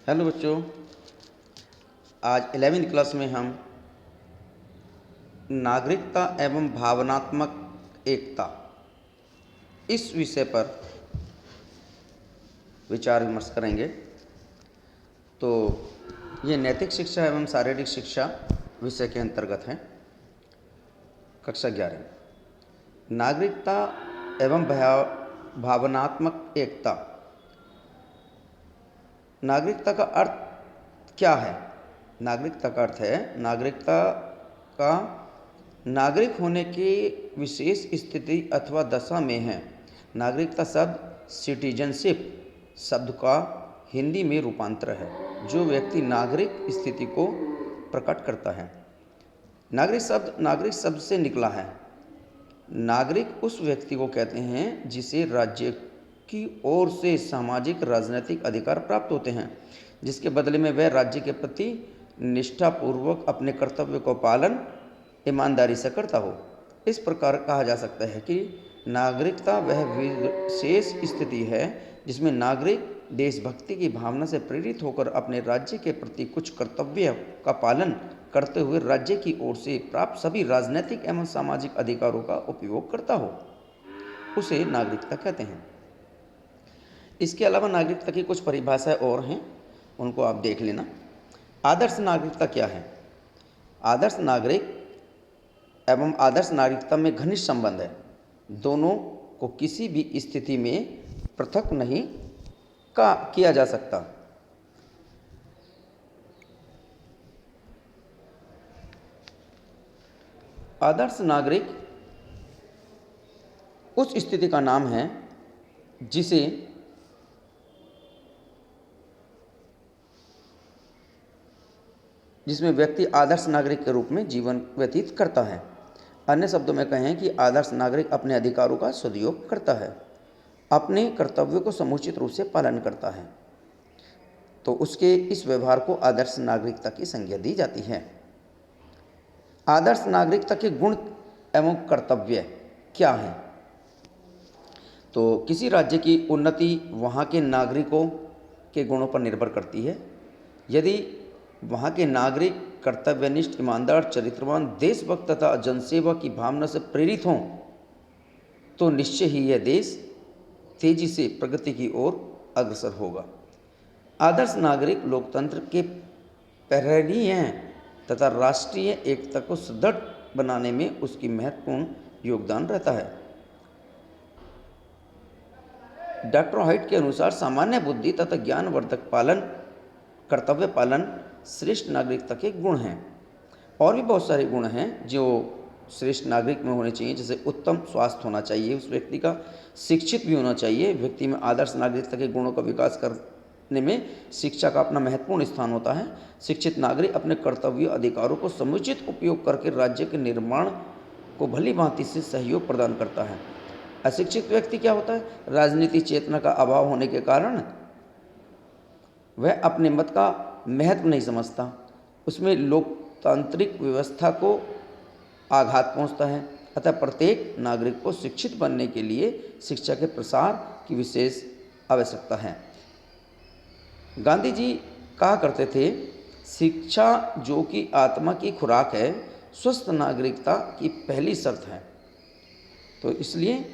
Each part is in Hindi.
हेलो बच्चों, आज 11वीं क्लास में हम नागरिकता एवं भावनात्मक एकता इस विषय पर विचार विमर्श करेंगे। तो ये नैतिक शिक्षा एवं शारीरिक शिक्षा विषय के अंतर्गत है। कक्षा 11 नागरिकता एवं भावनात्मक एकता। नागरिकता का अर्थ क्या है? नागरिकता का अर्थ है नागरिकता का नागरिक होने की विशेष स्थिति अथवा दशा में है। नागरिकता शब्द सिटीजनशिप शब्द का हिंदी में रूपांतर है, जो व्यक्ति नागरिक स्थिति को प्रकट करता है। नागरिक शब्द से निकला है। नागरिक उस व्यक्ति को कहते हैं जिसे राज्य की ओर से सामाजिक राजनीतिक अधिकार प्राप्त होते हैं, जिसके बदले में वह राज्य के प्रति निष्ठापूर्वक अपने कर्तव्य को पालन ईमानदारी से करता हो। इस प्रकार कहा जा सकता है कि नागरिकता वह विशेष स्थिति है जिसमें नागरिक देशभक्ति की भावना से प्रेरित होकर अपने राज्य के प्रति कुछ कर्तव्य का पालन करते हुए राज्य की ओर से प्राप्त सभी राजनीतिक एवं सामाजिक अधिकारों का उपयोग करता हो, उसे नागरिकता कहते हैं। इसके अलावा नागरिकता की कुछ परिभाषाएं और हैं, उनको आप देख लेना। आदर्श नागरिकता क्या है? आदर्श नागरिक एवं आदर्श नागरिकता में घनिष्ठ संबंध है। दोनों को किसी भी स्थिति में पृथक नहीं किया जा सकता। आदर्श नागरिक उस स्थिति का नाम है जिसमें व्यक्ति आदर्श नागरिक के रूप में जीवन व्यतीत करता है। अन्य शब्दों में कहें कि आदर्श नागरिक अपने अधिकारों का सदुपयोग करता है, अपने कर्तव्यों को समुचित रूप से पालन करता है, तो उसके इस व्यवहार को आदर्श नागरिकता की संज्ञा दी जाती है। आदर्श नागरिकता के गुण एवं कर्तव्य क्या हैं? तो किसी राज्य की उन्नति वहाँ के नागरिकों के गुणों पर निर्भर करती है। यदि वहाँ के नागरिक कर्तव्यनिष्ठ, ईमानदार, चरित्रवान, देशभक्त तथा जनसेवा की भावना से प्रेरित हों तो निश्चय ही यह देश तेजी से प्रगति की ओर अग्रसर होगा। आदर्श नागरिक लोकतंत्र के प्रहरी हैं तथा राष्ट्रीय एकता को सुदृढ़ बनाने में उसकी महत्वपूर्ण योगदान रहता है। डॉक्टर हाइट के अनुसार सामान्य बुद्धि तथा ज्ञानवर्धक कर्तव्य पालन श्रेष्ठ नागरिकता के गुण हैं। और भी बहुत सारे गुण हैं जो श्रेष्ठ नागरिक में होने चाहिए, जैसे उत्तम स्वास्थ्य होना चाहिए, उस व्यक्ति का शिक्षित भी होना चाहिए। व्यक्ति में आदर्श नागरिकता के गुणों का विकास करने में शिक्षा का अपना महत्वपूर्ण स्थान होता है। शिक्षित नागरिक अपने कर्तव्य अधिकारों को समुचित उपयोग करके राज्य के निर्माण को भली भांति से सहयोग प्रदान करता है। अशिक्षित व्यक्ति क्या होता है? राजनीति चेतना का अभाव होने के कारण वह अपने मत का महत्व नहीं समझता, उसमें लोकतांत्रिक व्यवस्था को आघात पहुंचता है। अतः प्रत्येक नागरिक को शिक्षित बनने के लिए शिक्षा के प्रसार की विशेष आवश्यकता है। गांधी जी कहा करते थे, शिक्षा जो कि आत्मा की खुराक है, स्वस्थ नागरिकता की पहली शर्त है। तो इसलिए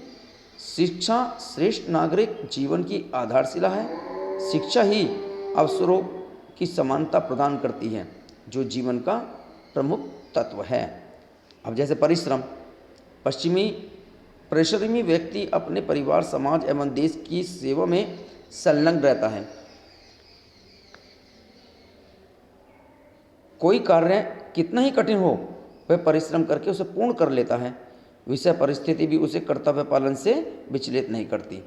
शिक्षा श्रेष्ठ नागरिक जीवन की आधारशिला है। शिक्षा ही अवसरों की समानता प्रदान करती है, जो जीवन का प्रमुख तत्व है। अब जैसे परिश्रमी व्यक्ति अपने परिवार, समाज एवं देश की सेवा में संलग्न रहता है। कोई कार्य कितना ही कठिन हो, वह परिश्रम करके उसे पूर्ण कर लेता है। विषय परिस्थिति भी उसे कर्तव्य पालन से विचलित नहीं करती।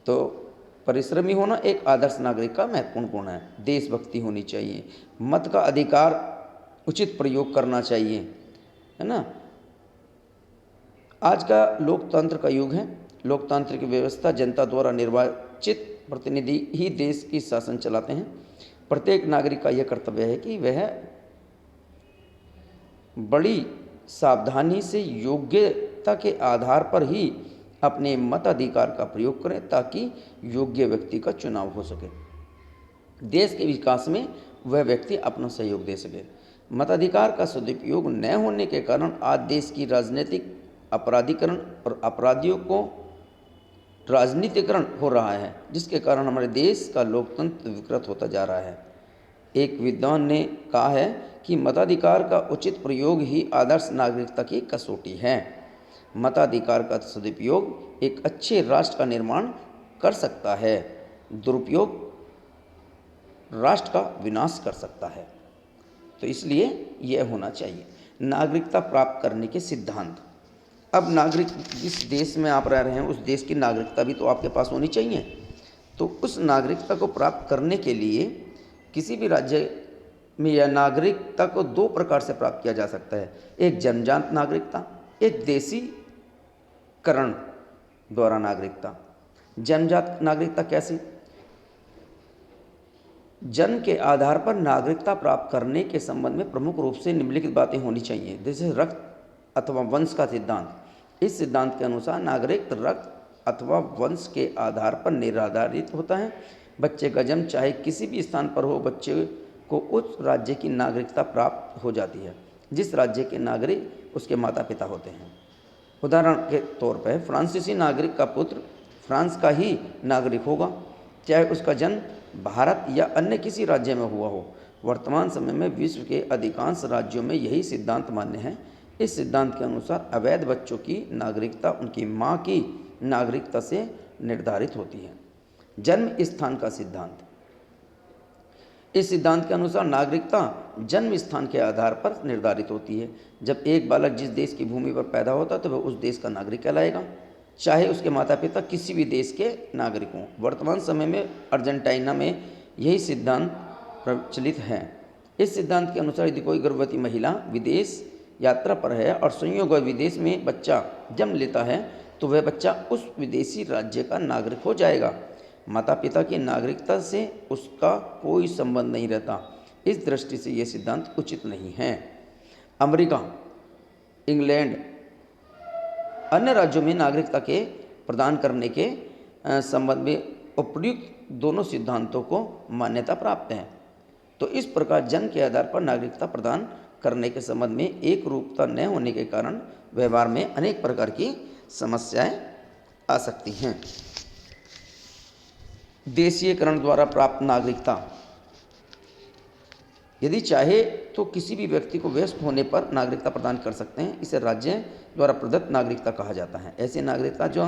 तो परिश्रमी होना एक आदर्श नागरिक का महत्वपूर्ण गुण है। देशभक्ति होनी चाहिए, मत का अधिकार उचित प्रयोग करना चाहिए, है ना। आज का लोकतंत्र का युग है। लोकतांत्रिक व्यवस्था जनता द्वारा निर्वाचित प्रतिनिधि ही देश की शासन चलाते हैं। प्रत्येक नागरिक का यह कर्तव्य है कि वह बड़ी सावधानी से योग्यता के आधार पर ही अपने मताधिकार का प्रयोग करें, ताकि योग्य व्यक्ति का चुनाव हो सके। देश के विकास में वह व्यक्ति अपना सहयोग दे सके। मताधिकार का सदुपयोग न होने के कारण आज देश की राजनीतिक अपराधीकरण और अपराधियों को राजनीतिकरण हो रहा है, जिसके कारण हमारे देश का लोकतंत्र विकृत होता जा रहा है। एक विद्वान ने कहा है कि मताधिकार का उचित प्रयोग ही आदर्श नागरिकता की कसौटी है। मताधिकार का सदुपयोग एक अच्छे राष्ट्र का निर्माण कर सकता है, दुरुपयोग राष्ट्र का विनाश कर सकता है। तो इसलिए यह होना चाहिए नागरिकता प्राप्त करने के सिद्धांत। अब नागरिक जिस देश में आप रह रहे हैं उस देश की नागरिकता भी तो आपके पास होनी चाहिए। तो उस नागरिकता को प्राप्त करने के लिए किसी भी राज्य में यह नागरिकता को दो प्रकार से प्राप्त किया जा सकता है, एक जन्मजात नागरिकता, एक देशीकरण द्वारा नागरिकता। जन्मजात नागरिकता कैसी? जन्म के आधार पर नागरिकता प्राप्त करने के संबंध में प्रमुख रूप से निम्नलिखित बातें होनी चाहिए, जैसे रक्त अथवा वंश का सिद्धांत। इस सिद्धांत के अनुसार नागरिक रक्त अथवा वंश के आधार पर निर्धारित होता है। बच्चे का जन्म चाहे किसी भी स्थान पर हो, बच्चे को उस राज्य की नागरिकता प्राप्त हो जाती है जिस राज्य के नागरिक उसके माता पिता होते हैं। उदाहरण के तौर पर फ्रांसीसी नागरिक का पुत्र फ्रांस का ही नागरिक होगा, चाहे उसका जन्म भारत या अन्य किसी राज्य में हुआ हो। वर्तमान समय में विश्व के अधिकांश राज्यों में यही सिद्धांत मान्य है। इस सिद्धांत के अनुसार अवैध बच्चों की नागरिकता उनकी मां की नागरिकता से निर्धारित होती है। जन्म स्थान का सिद्धांत। इस सिद्धांत के अनुसार नागरिकता जन्म स्थान के आधार पर निर्धारित होती है। जब एक बालक जिस देश की भूमि पर पैदा होता है तो वह उस देश का नागरिक कहलाएगा, चाहे उसके माता पिता किसी भी देश के नागरिक हों। वर्तमान समय में अर्जेंटीना में यही सिद्धांत प्रचलित है। इस सिद्धांत के अनुसार यदि कोई गर्भवती महिला विदेश यात्रा पर है और संयोगवश विदेश में बच्चा जन्म लेता है तो वह बच्चा उस विदेशी राज्य का नागरिक हो जाएगा। माता पिता की नागरिकता से उसका कोई संबंध नहीं रहता। इस दृष्टि से यह सिद्धांत उचित नहीं है। अमेरिका, इंग्लैंड, अन्य राज्यों में नागरिकता के प्रदान करने के संबंध में उपयुक्त दोनों सिद्धांतों को मान्यता प्राप्त है। तो इस प्रकार जन्म के आधार पर नागरिकता प्रदान करने के संबंध में एक रूपता न होने के कारण व्यवहार में अनेक प्रकार की समस्याएं आ सकती हैं। देशीयकरण द्वारा प्राप्त नागरिकता। यदि चाहे तो किसी भी व्यक्ति को वयस्क होने पर नागरिकता प्रदान कर सकते हैं। इसे राज्य द्वारा प्रदत्त नागरिकता कहा जाता है। ऐसी नागरिकता जो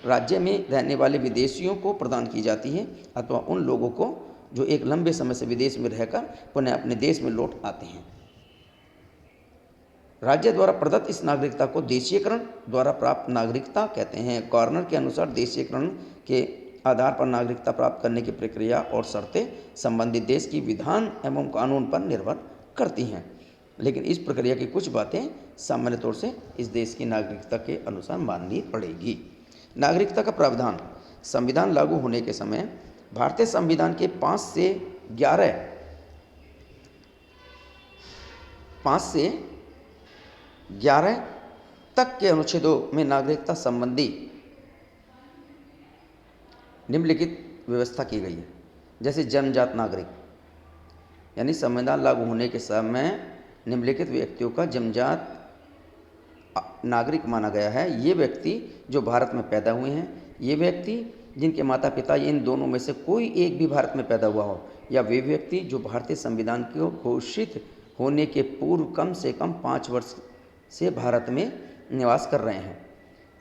राज्य में रहने वाले विदेशियों को प्रदान की जाती है अथवा उन लोगों को जो एक लंबे समय से विदेश में रहकर पुनः अपने देश में लौट आते हैं। राज्य द्वारा प्रदत्त इस नागरिकता को देशीयकरण द्वारा प्राप्त नागरिकता कहते हैं। कॉर्नर के अनुसार देशीयकरण के आधार पर नागरिकता प्राप्त करने की प्रक्रिया और शर्तें संबंधित देश की विधान एवं कानून पर निर्भर करती हैं, लेकिन इस प्रक्रिया की कुछ बातें सामान्य तौर से इस देश की नागरिकता के अनुसार माननी पड़ेगी। नागरिकता का प्रावधान। संविधान लागू होने के समय भारतीय संविधान के 5 से 11 तक के अनुच्छेदों में नागरिकता संबंधी निम्नलिखित व्यवस्था की गई है। जैसे जन्मजात नागरिक, यानी संविधान लागू होने के समय निम्नलिखित व्यक्तियों का जन्मजात नागरिक माना गया है। ये व्यक्ति जो भारत में पैदा हुए हैं, ये व्यक्ति जिनके माता पिता इन दोनों में से कोई एक भी भारत में पैदा हुआ हो, या वे व्यक्ति जो भारतीय संविधान को घोषित होने के पूर्व कम से कम 5 वर्ष से भारत में निवास कर रहे हैं,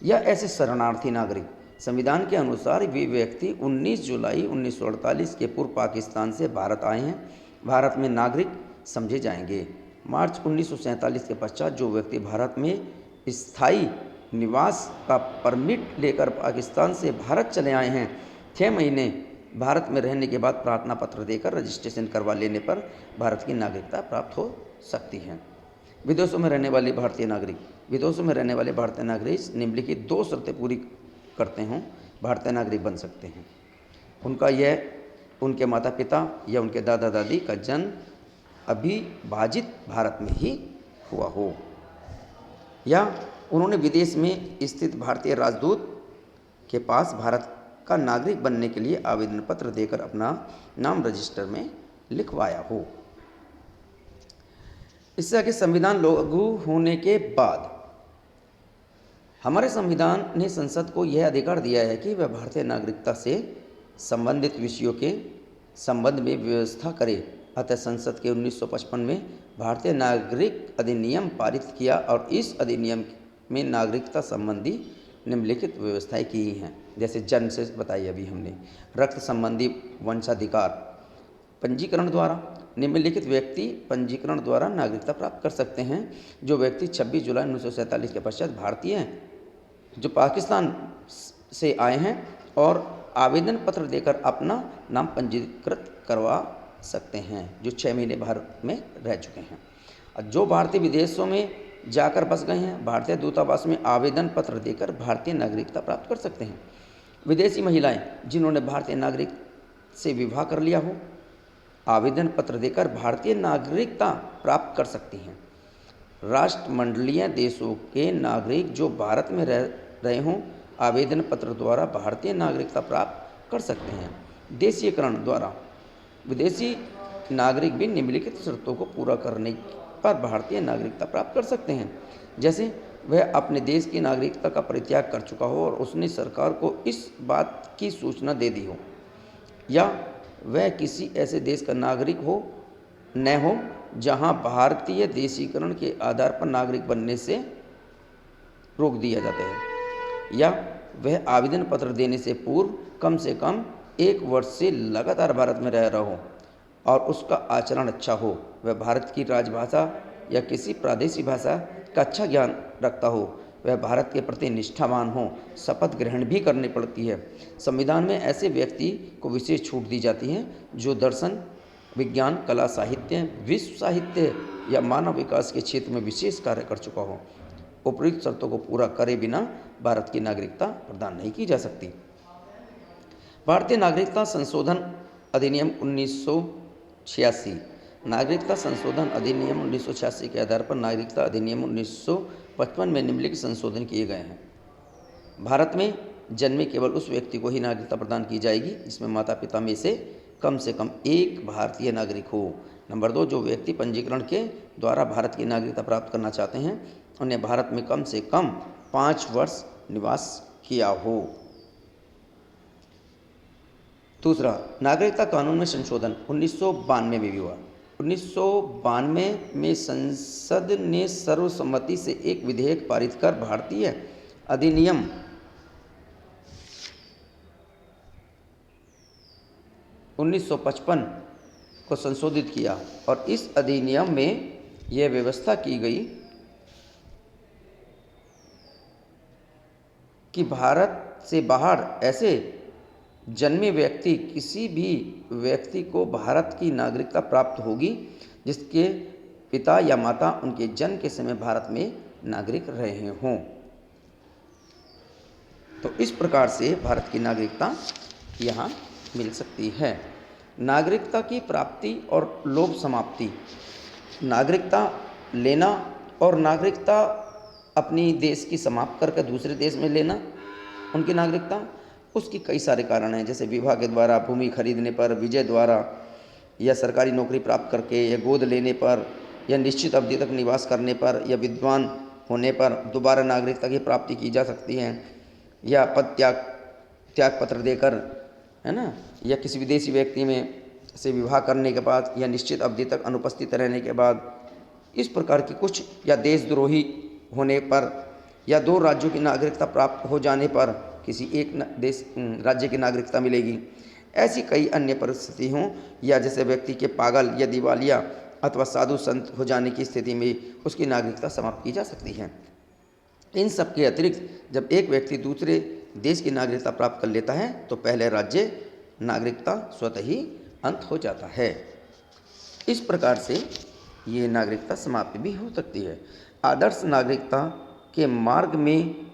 या ऐसे शरणार्थी नागरिक। संविधान के अनुसार वे व्यक्ति 19 जुलाई 1948 के पूर्व पाकिस्तान से भारत आए हैं, भारत में नागरिक समझे जाएंगे। मार्च 1947 के पश्चात जो व्यक्ति भारत में स्थायी निवास का परमिट लेकर पाकिस्तान से भारत चले आए हैं, 6 महीने भारत में रहने के बाद प्रार्थना पत्र देकर रजिस्ट्रेशन करवा लेने पर भारत की नागरिकता प्राप्त हो सकती है। विदेशों में रहने वाले भारतीय नागरिक। विदेशों में रहने वाले भारतीय नागरिक निम्नलिखित 2 शर्तें पूरी करते हों भारतीय नागरिक बन सकते हैं। उनके माता पिता या उनके दादा दादी का जन्म अविभाजित भारत में ही हुआ हो, या उन्होंने विदेश में स्थित भारतीय राजदूत के पास भारत का नागरिक बनने के लिए आवेदन पत्र देकर अपना नाम रजिस्टर में लिखवाया हो। इससे आगे संविधान लागू होने के बाद हमारे संविधान ने संसद को यह अधिकार दिया है कि वह भारतीय नागरिकता से संबंधित विषयों के संबंध में व्यवस्था करे। अतः संसद के 1955 में भारतीय नागरिक अधिनियम पारित किया और इस अधिनियम में नागरिकता संबंधी निम्नलिखित व्यवस्थाएं की हैं। जैसे जन्म से बताई अभी हमने, रक्त संबंधी वंशाधिकार, पंजीकरण द्वारा निम्नलिखित व्यक्ति पंजीकरण द्वारा नागरिकता प्राप्त कर सकते हैं। जो व्यक्ति 26 जुलाई 1947 के पश्चात भारतीय हैं, जो पाकिस्तान से आए हैं और आवेदन पत्र देकर अपना नाम पंजीकृत करवा सकते हैं, जो 6 महीने भारत में रह चुके हैं। और जो भारतीय विदेशों में जाकर बस गए हैं, भारतीय दूतावास में आवेदन पत्र देकर भारतीय नागरिकता प्राप्त कर सकते हैं। विदेशी महिलाएं जिन्होंने भारतीय नागरिक से विवाह कर लिया हो, आवेदन पत्र देकर भारतीय नागरिकता प्राप्त कर सकती हैं। राष्ट्रमंडलीय देशों के नागरिक जो भारत में रह रहे हों, आवेदन पत्र द्वारा भारतीय नागरिकता प्राप्त कर सकते हैं। देशीयकरण द्वारा विदेशी नागरिक भी निम्नलिखित शर्तों को पूरा करने पर भारतीय नागरिकता प्राप्त कर सकते हैं। जैसे वह अपने देश की नागरिकता का परित्याग कर चुका हो और उसने सरकार को इस बात की सूचना दे दी हो, या वह किसी ऐसे देश का नागरिक न हो जहां भारतीय देशीकरण के आधार पर नागरिक बनने से रोक दिया जाता है, या वह आवेदन पत्र देने से पूर्व कम से कम 1 वर्ष से लगातार भारत में रह रहा हो और उसका आचरण अच्छा हो, वह भारत की राजभाषा या किसी प्रादेशिक भाषा का अच्छा ज्ञान रखता हो, वह भारत के प्रति निष्ठावान हो, शपथ ग्रहण भी करनी पड़ती है। संविधान में ऐसे व्यक्ति को विशेष छूट दी जाती है जो दर्शन, विज्ञान, कला, साहित्य, विश्व साहित्य या मानव विकास के क्षेत्र में विशेष कार्य कर चुका हो। उपयुक्त शर्तों को पूरा करे बिना भारत की नागरिकता प्रदान नहीं की जा सकती। भारतीय नागरिकता संशोधन अधिनियम 1986, नागरिकता संशोधन अधिनियम 1986 के आधार पर नागरिकता अधिनियम 1955 में निम्नलिखित संशोधन किए गए हैं। भारत में जन्मे केवल उस व्यक्ति को ही नागरिकता प्रदान की जाएगी जिसमें माता पिता में से कम 1 भारतीय नागरिक हो। नंबर 2, जो व्यक्ति पंजीकरण के द्वारा भारत की नागरिकता प्राप्त करना चाहते हैं उन्हें भारत में कम से कम 5 वर्ष निवास किया हो। दूसरा, नागरिकता कानून में संशोधन 1992 में भी हुआ। 1992 में संसद ने सर्वसम्मति से एक विधेयक पारित कर भारतीय अधिनियम 1955 को संशोधित किया और इस अधिनियम में यह व्यवस्था की गई कि भारत से बाहर ऐसे जन्मे व्यक्ति किसी भी व्यक्ति को भारत की नागरिकता प्राप्त होगी जिसके पिता या माता उनके जन्म के समय भारत में नागरिक रहे हों। तो इस प्रकार से भारत की नागरिकता यहाँ मिल सकती है। नागरिकता की प्राप्ति और लोभ समाप्ति, नागरिकता लेना और नागरिकता अपनी देश की समाप्त करके दूसरे देश में लेना उनकी नागरिकता, उसकी कई सारे कारण हैं। जैसे विवाह के द्वारा, भूमि खरीदने पर, विजय द्वारा, या सरकारी नौकरी प्राप्त करके, या गोद लेने पर, या निश्चित अवधि तक निवास करने पर, या विद्वान होने पर दोबारा नागरिकता की प्राप्ति की जा सकती है, या पद त्याग पत्र देकर, है ना, या किसी विदेशी व्यक्ति में से विवाह करने के बाद, या निश्चित अवधि तक अनुपस्थित रहने के बाद, इस प्रकार की कुछ, या देशद्रोही होने पर, या 2 राज्यों की नागरिकता प्राप्त हो जाने पर किसी एक राज्य की नागरिकता मिलेगी। ऐसी कई अन्य परिस्थिति हों, या जैसे व्यक्ति के पागल या दिवालिया अथवा साधु संत हो जाने की स्थिति में उसकी नागरिकता समाप्त की जा सकती है। इन सब के अतिरिक्त जब एक व्यक्ति दूसरे देश की नागरिकता प्राप्त कर लेता है तो पहले राज्य नागरिकता स्वतः ही अंत हो जाता है। इस प्रकार से ये नागरिकता समाप्ति भी हो सकती है। आदर्श नागरिकता के मार्ग में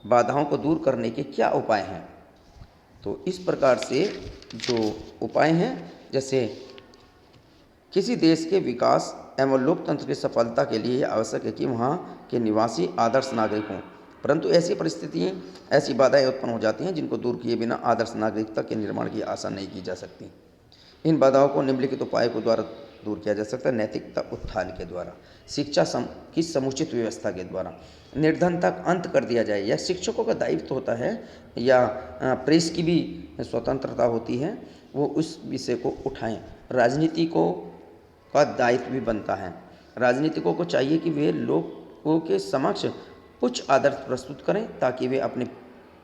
बाधाओं को दूर करने के क्या उपाय हैं? तो इस प्रकार से जो उपाय हैं, जैसे किसी देश के विकास एवं लोकतंत्र की सफलता के लिए आवश्यक है कि वहाँ के निवासी आदर्श नागरिक हों। परंतु ऐसी परिस्थितियाँ, ऐसी बाधाएं उत्पन्न हो जाती हैं जिनको दूर किए बिना आदर्श नागरिकता के निर्माण की आशा नहीं की जा सकती। इन बाधाओं को निम्नलिखित उपायों के द्वारा दूर किया जा सकता है। नैतिकता उत्थान के द्वारा, शिक्षा की समुचित व्यवस्था के द्वारा, निर्धनता का अंत कर दिया जाए। यह शिक्षकों का दायित्व होता है, या प्रेस की भी स्वतंत्रता होती है, वो उस विषय को उठाएं। राजनीति को का दायित्व भी बनता है। राजनीतिकों को चाहिए कि वे लोगों के समक्ष उच्च आदर्श प्रस्तुत करें ताकि वे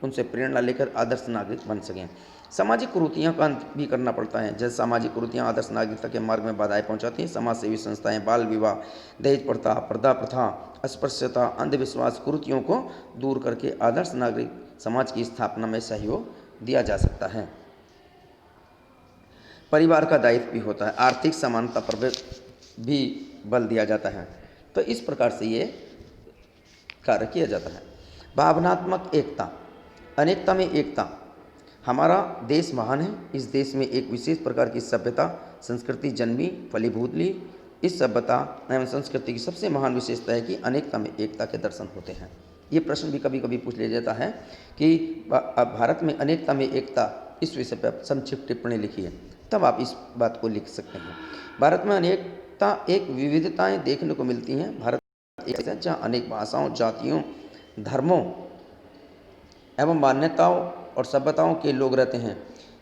उनसे प्रेरणा लेकर आदर्श नागरिक बन सकें। सामाजिक कुरीतियों का अंत भी करना पड़ता है। जैसे सामाजिक कुरीतियाँ आदर्श नागरिकता के मार्ग में बाधाएं पहुंचाती हैं। समाज सेवी संस्थाएं बाल विवाह, दहेज प्रथा, पर्दा प्रथा, अस्पृश्यता, अंधविश्वास कुरीतियों को दूर करके आदर्श नागरिक समाज की स्थापना में सहयोग दिया जा सकता है। परिवार का दायित्व भी होता है। आर्थिक समानता पर भी बल दिया जाता है। तो इस प्रकार से ये कार्य किया जाता है। भावनात्मक एकता, अनेकता में एकता। हमारा देश महान है। इस देश में एक विशेष प्रकार की सभ्यता संस्कृति जन्मी फलीभूत ली। इस सभ्यता एवं संस्कृति की सबसे महान विशेषता है कि अनेकता में एकता के दर्शन होते हैं। ये प्रश्न भी कभी कभी पूछ लिया जाता है कि भारत में अनेकता में एकता, इस विषय पर संक्षिप्त टिप्पणी लिखी है, तब आप इस बात को लिख सकते हैं। भारत में अनेकता एक विविधताएं देखने को मिलती हैं। भारत एक है जहाँ अनेक भाषाओं, जातियों, धर्मों एवं मान्यताओं और सभ्यताओं के लोग रहते हैं,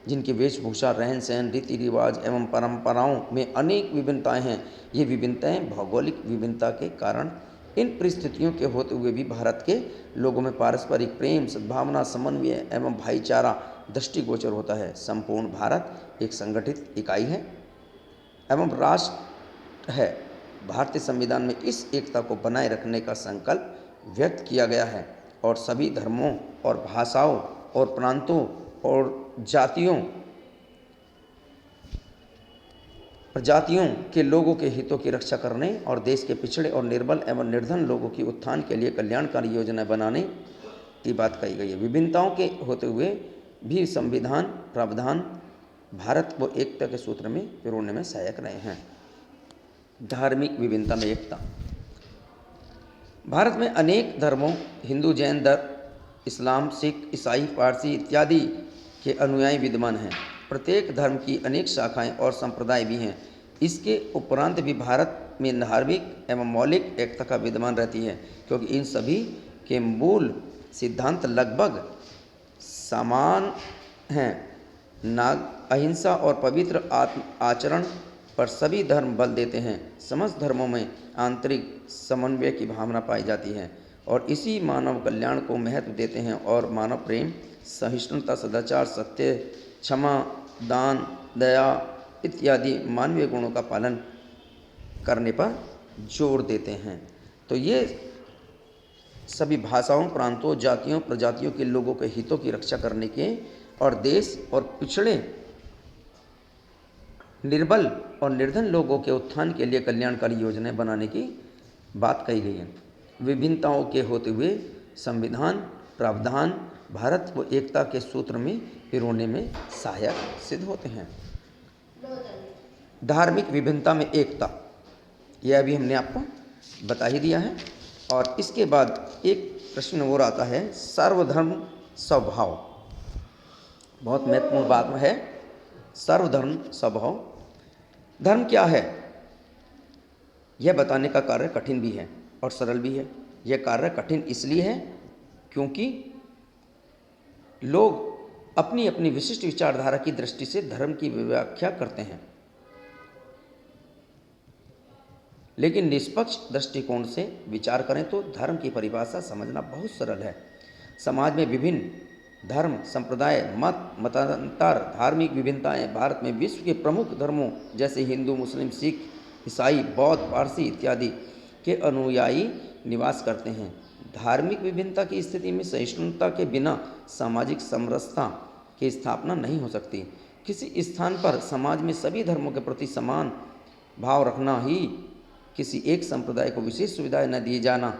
जिनकी वेशभूषा, रहन सहन, रीति रिवाज एवं परंपराओं में अनेक विभिन्नताएं हैं। ये विभिन्नताएं भौगोलिक विभिन्नता के कारण इन परिस्थितियों के होते हुए भी भारत के लोगों में पारस्परिक प्रेम, सद्भावना, समन्वय एवं भाईचारा दृष्टिगोचर होता है। संपूर्ण भारत एक संगठित इकाई है एवं राष्ट्र है। भारतीय संविधान में इस एकता को बनाए रखने का संकल्प व्यक्त किया गया है और सभी धर्मों और भाषाओं और प्रांतों और प्रजातियों के लोगों के हितों की रक्षा करने और देश के पिछड़े और निर्बल एवं निर्धन लोगों की उत्थान के लिए कल्याणकारी योजनाएं बनाने की बात कही गई है। विभिन्नताओं के होते हुए भी संविधान प्रावधान भारत को एकता के सूत्र में पिरोने में सहायक रहे हैं। धार्मिक विभिन्नता में एकता। भारत में अनेक धर्मों, हिंदू, जैन, इस्लाम, सिख, ईसाई, पारसी इत्यादि के अनुयायी विद्यमान हैं। प्रत्येक धर्म की अनेक शाखाएं और संप्रदाय भी हैं। इसके उपरांत भी भारत में धार्मिक एवं मौलिक एकता का विद्यमान रहती है, क्योंकि इन सभी के मूल सिद्धांत लगभग समान हैं। अहिंसा और पवित्र आत्म आचरण पर सभी धर्म बल देते हैं। समस्त धर्मों में आंतरिक समन्वय की भावना पाई जाती है और इसी मानव कल्याण को महत्व देते हैं और मानव प्रेम, सहिष्णुता, सदाचार, सत्य, क्षमा, दान, दया इत्यादि मानवीय गुणों का पालन करने पर जोर देते हैं। तो ये सभी भाषाओं, प्रांतों, जातियों, प्रजातियों के लोगों के हितों की रक्षा करने के और देश और पिछड़े, निर्बल और निर्धन लोगों के उत्थान के लिए कल्याणकारी योजनाएं बनाने की बात कही गई है। विभिन्नताओं के होते हुए संविधान प्रावधान भारत को एकता के सूत्र में पिरोने में सहायक सिद्ध होते हैं। धार्मिक विभिन्नता में एकता, यह अभी हमने आपको बता ही दिया है। और इसके बाद एक प्रश्न और आता है, सर्वधर्म स्वभाव। बहुत महत्वपूर्ण बात है, सर्वधर्म स्वभाव। धर्म क्या है यह बताने का कार्य कठिन भी है और सरल भी है। यह कार्य कठिन इसलिए है क्योंकि लोग अपनी अपनी विशिष्ट विचारधारा की दृष्टि से धर्म की व्याख्या करते हैं, लेकिन निष्पक्ष दृष्टिकोण से विचार करें तो धर्म की परिभाषा समझना बहुत सरल है। समाज में विभिन्न धर्म, संप्रदाय, मत, मतांतर, धार्मिक विभिन्नताएं भारत में विश्व के प्रमुख धर्मों जैसे हिंदू, मुस्लिम, सिख, ईसाई, बौद्ध, पारसी इत्यादि के अनुयायी निवास करते हैं। धार्मिक विभिन्नता की स्थिति में सहिष्णुता के बिना सामाजिक समरसता की स्थापना नहीं हो सकती। किसी स्थान पर समाज में सभी धर्मों के प्रति समान भाव रखना ही, किसी एक संप्रदाय को विशेष सुविधाएं न दिए जाना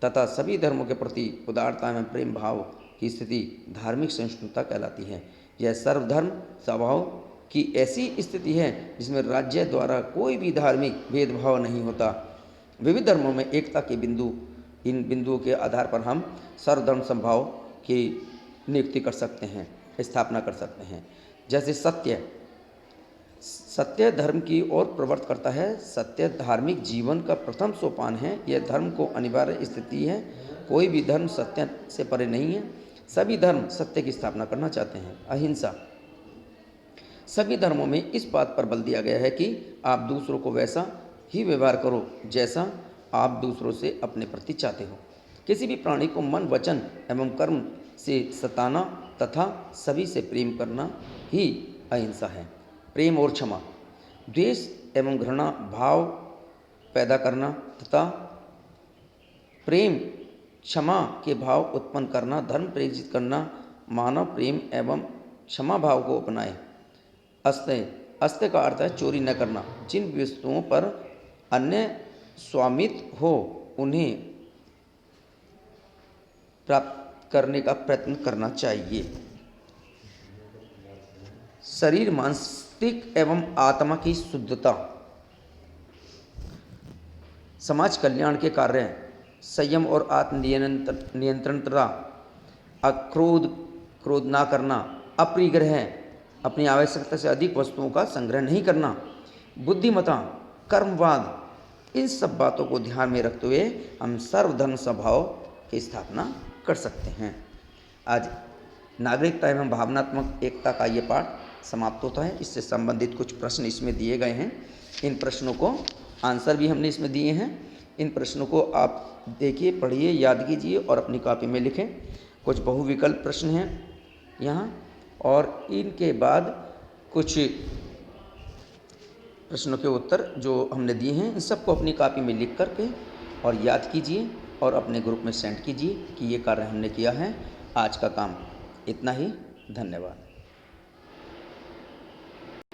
तथा सभी धर्मों के प्रति उदारता एवं प्रेम भाव की स्थिति धार्मिक सहिष्णुता कहलाती है। यह सर्वधर्म स्वभाव की ऐसी स्थिति है जिसमें राज्य द्वारा कोई भी धार्मिक भेदभाव नहीं होता। विविध धर्मों में एकता के बिंदु इन बिंदुओं के आधार पर हम सर्वधर्म समभाव की नियुक्ति कर सकते हैं, स्थापना कर सकते हैं। जैसे सत्य, सत्य धर्म की ओर प्रवृत्त करता है। सत्य धार्मिक जीवन का प्रथम सोपान है। यह धर्म को अनिवार्य स्थिति है। कोई भी धर्म सत्य से परे नहीं है। सभी धर्म सत्य की स्थापना करना चाहते हैं। अहिंसा, सभी धर्मों में इस बात पर बल दिया गया है कि आप दूसरों को वैसा ही व्यवहार करो जैसा आप दूसरों से अपने प्रति चाहते हो। किसी भी प्राणी को मन, वचन एवं कर्म से सताना तथा सभी से प्रेम करना ही अहिंसा है। प्रेम और क्षमा, द्वेष एवं घृणा भाव पैदा करना तथा प्रेम क्षमा के भाव उत्पन्न करना, धर्म प्रेरित करना, मानव प्रेम एवं क्षमा भाव को अपनाए। अस्तेय, अस्तेय का अर्थ है चोरी न करना। जिन वस्तुओं पर अन्य स्वामित्व हो उन्हें प्राप्त करने का प्रयत्न करना चाहिए। शरीर, मानसिक एवं आत्मा की शुद्धता, समाज कल्याण के कार्य, संयम और आत्म नियंत्रणता, क्रोध ना करना, अपरिग्रह, अपनी आवश्यकता से अधिक वस्तुओं का संग्रह नहीं करना, बुद्धिमता, कर्मवाद, इन सब बातों को ध्यान में रखते हुए हम सर्वधर्म स्वभाव की स्थापना कर सकते हैं। आज नागरिकता एवं भावनात्मक एकता का ये पाठ समाप्त होता है। इससे संबंधित कुछ प्रश्न इसमें दिए गए हैं। इन प्रश्नों को आंसर भी हमने इसमें दिए हैं। इन प्रश्नों को आप देखिए, पढ़िए, याद कीजिए और अपनी कॉपी में लिखें। कुछ बहुविकल्प प्रश्न हैं यहाँ, और इनके बाद कुछ प्रश्नों के उत्तर जो हमने दिए हैं, इन सबको अपनी कॉपी में लिख करके और याद कीजिए और अपने ग्रुप में सेंड कीजिए कि ये कार्य हमने किया है। आज का काम इतना ही। धन्यवाद।